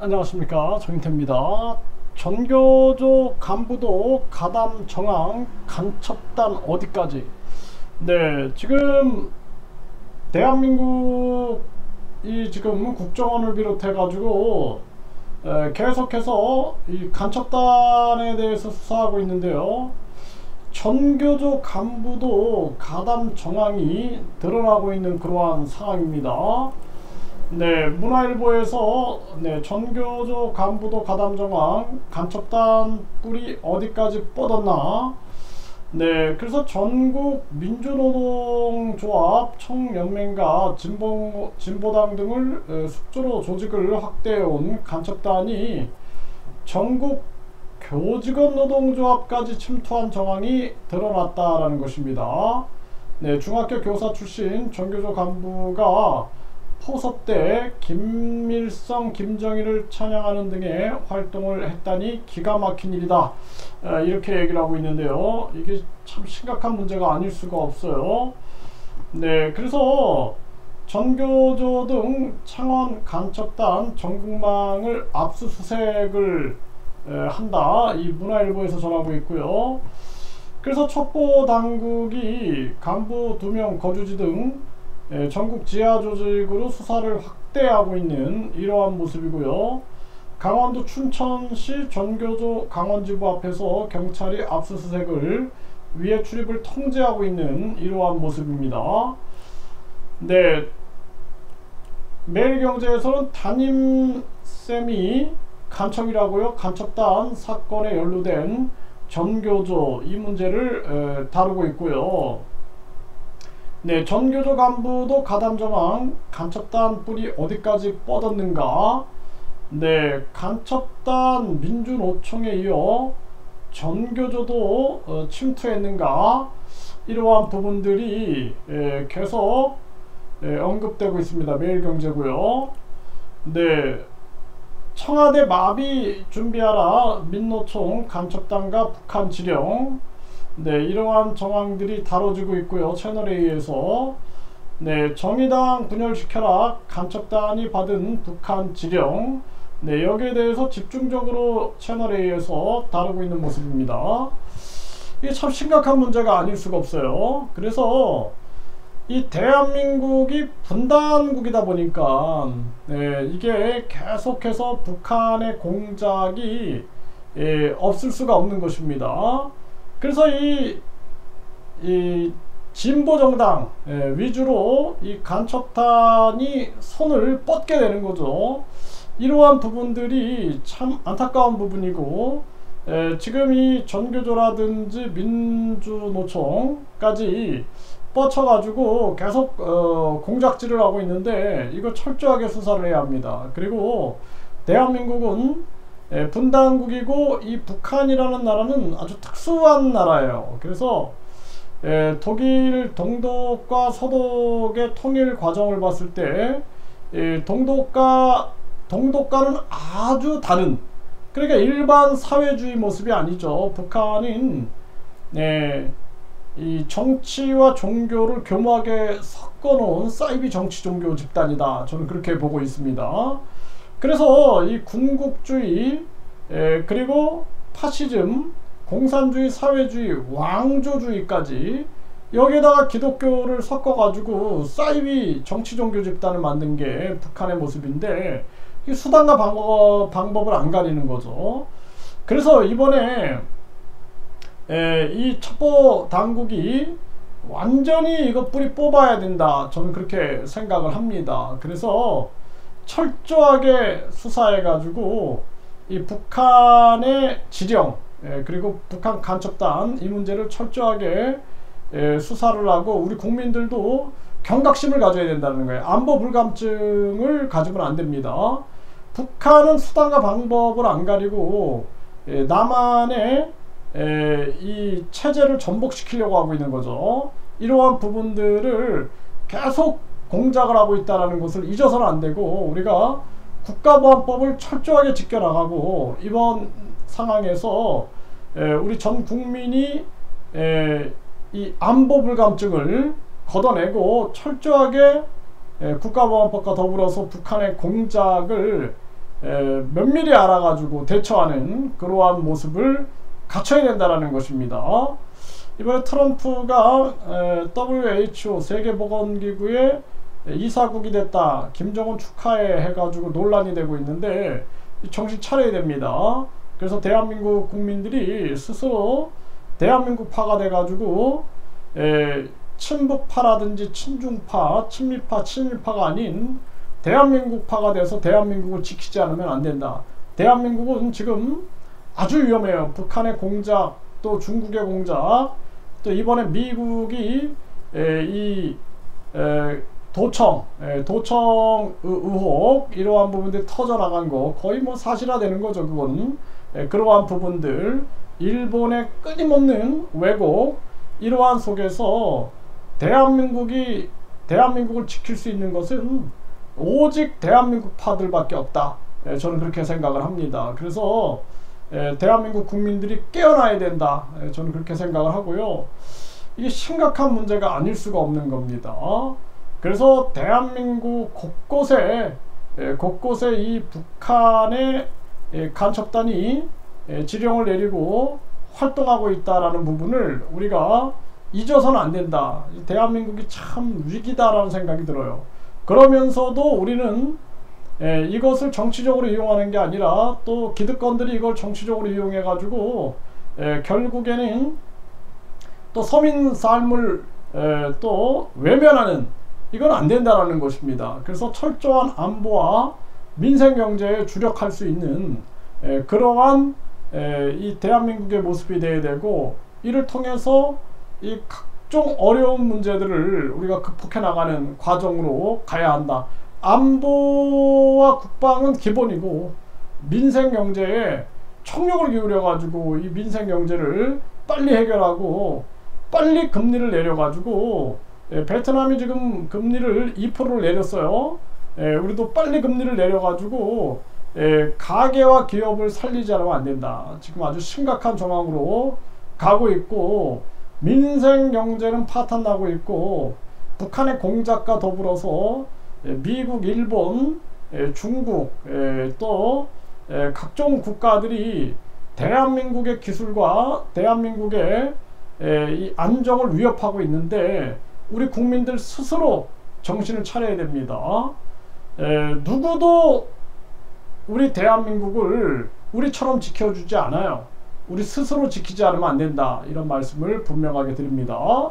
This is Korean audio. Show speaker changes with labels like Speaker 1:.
Speaker 1: 안녕하십니까, 정인태입니다. 전교조 간부도 가담 정황 간첩단 어디까지. 네, 지금 대한민국이 지금 국정원을 비롯해 가지고 계속해서 이 간첩단에 대해서 수사하고 있는데요, 전교조 간부도 가담 정황이 드러나고 있는 그러한 상황입니다. 네, 문화일보에서 전교조 간부도 가담 정황 간첩단 뿔이 어디까지 뻗었나. 네, 그래서 전국 민주노동조합 총연맹과 진보당 등을 숙주로 조직을 확대해온 간첩단이 전국 교직원 노동조합까지 침투한 정황이 드러났다라는 것입니다. 네, 중학교 교사 출신 전교조 간부가 포섭 때 김일성, 김정일을 찬양하는 등의 활동을 했다니 기가 막힌 일이다, 이렇게 얘기를 하고 있는데요, 이게 참 심각한 문제가 아닐 수가 없어요. 네, 그래서 전교조 등 창원 간첩단 전국망을 압수수색을 한다, 이 문화일보에서 전하고 있고요. 그래서 첩보 당국이 간부 2명 거주지 등 전국 지하 조직으로 수사를 확대하고 있는 이러한 모습이고요. 강원도 춘천시 전교조 강원지부 앞에서 경찰이 압수수색을 위해 출입을 통제하고 있는 이러한 모습입니다. 네, 매일경제에서는 담임쌤이 간첩이라고요, 간첩단 사건에 연루된 전교조, 이 문제를 다루고 있고요. 네, 전교조 간부도 가담 정황 간첩단 뿔이 어디까지 뻗었는가. 네, 간첩단 민주노총에 이어 전교조도 침투했는가, 이러한 부분들이 계속 언급되고 있습니다. 매일경제고요. 네, 청와대 마비 준비하라, 민노총 간첩단과 북한 지령. 네, 이러한 정황들이 다뤄지고 있고요, 채널A에서. 네, 정의당 분열시켜라, 간첩단이 받은 북한 지령. 네, 여기에 대해서 집중적으로 채널A에서 다루고 있는 모습입니다. 이게 참 심각한 문제가 아닐 수가 없어요. 그래서 이 대한민국이 분단국이다 보니까 이게 계속해서 북한의 공작이 없을 수가 없는 것입니다. 그래서 이 진보정당 위주로 이 간첩단이 손을 뻗게 되는 거죠. 이러한 부분들이 참 안타까운 부분이고, 지금 이 전교조라든지 민주노총까지 뻗쳐가지고 계속 공작질을 하고 있는데, 이거 철저하게 수사를 해야 합니다. 그리고 대한민국은 분단국이고, 이 북한이라는 나라는 아주 특수한 나라예요. 그래서 독일 동독과 서독의 통일 과정을 봤을 때 동독과는 아주 다른, 그러니까 일반 사회주의 모습이 아니죠. 북한은 이 정치와 종교를 교묘하게 섞어놓은 사이비 정치 종교 집단이다, 저는 그렇게 보고 있습니다. 그래서 이 군국주의, 그리고 파시즘, 공산주의, 사회주의, 왕조주의까지, 여기에다가 기독교를 섞어가지고 사이비 정치 종교 집단을 만든 게 북한의 모습인데, 이 수단과 방법을 안 가리는 거죠. 그래서 이번에 이 첩보 당국이 완전히 이거 뿌리 뽑아야 된다, 저는 그렇게 생각을 합니다. 그래서 철저하게 수사해가지고 이 북한의 지령, 그리고 북한 간첩단, 이 문제를 철저하게 수사를 하고, 우리 국민들도 경각심을 가져야 된다는 거예요. 안보 불감증을 가지면 안 됩니다. 북한은 수단과 방법을 안 가리고 남한의 이 체제를 전복시키려고 하고 있는 거죠. 이러한 부분들을 계속 공작을 하고 있다는 것을 잊어서는 안 되고, 우리가 국가보안법을 철저하게 지켜나가고, 이번 상황에서 우리 전 국민이 이 안보 불감증을 걷어내고 철저하게 국가보안법과 더불어서 북한의 공작을 면밀히 알아가지고 대처하는 그러한 모습을 갖춰야 된다는 것입니다. 이번에 트럼프가 WHO 세계보건기구의 이사국이 됐다, 김정은 축하해 해가지고 논란이 되고 있는데 정신 차려야 됩니다. 그래서 대한민국 국민들이 스스로 대한민국파가 돼가지고 친북파라든지 친중파, 친미파, 친일파가 아닌 대한민국파가 돼서 대한민국을 지키지 않으면 안 된다. 대한민국은 지금 아주 위험해요. 북한의 공작, 또 중국의 공작, 또 이번에 미국이 도청 의혹 이러한 부분들이 터져나간 거 거의 뭐 사실화되는 거죠. 그건 그러한 부분들, 일본의 끊임없는 왜곡, 이러한 속에서 대한민국을 지킬 수 있는 것은 오직 대한민국파들밖에 없다. 저는 그렇게 생각을 합니다. 그래서 대한민국 국민들이 깨어나야 된다. 저는 그렇게 생각을 하고요. 이게 심각한 문제가 아닐 수가 없는 겁니다. 그래서 대한민국 곳곳에 이 북한의 간첩단이 지령을 내리고 활동하고 있다라는 부분을 우리가 잊어서는 안 된다. 대한민국이 참 위기다라는 생각이 들어요. 그러면서도 우리는 이것을 정치적으로 이용하는 게 아니라 또 기득권들이 이걸 정치적으로 이용해 가지고 결국에는 또 서민 삶을 또 외면하는, 이건 안 된다라는 것입니다. 그래서 철저한 안보와 민생 경제에 주력할 수 있는 그러한 이 대한민국의 모습이 돼야 되고, 이를 통해서 이 각종 어려운 문제들을 우리가 극복해 나가는 과정으로 가야 한다. 안보와 국방은 기본이고 민생 경제에 총력을 기울여 가지고 이 민생 경제를 빨리 해결하고 빨리 금리를 내려 가지고 베트남이 지금 금리를 2%를 내렸어요. 우리도 빨리 금리를 내려 가지고 가계와 기업을 살리지 않으면 안 된다. 지금 아주 심각한 정황으로 가고 있고, 민생 경제는 파탄 나고 있고, 북한의 공작과 더불어서 미국, 일본, 중국, 또 각종 국가들이 대한민국의 기술과 대한민국의 이 안정을 위협하고 있는데 우리 국민들 스스로 정신을 차려야 됩니다. 누구도 우리 대한민국을 우리처럼 지켜주지 않아요. 우리 스스로 지키지 않으면 안 된다. 이런 말씀을 분명하게 드립니다.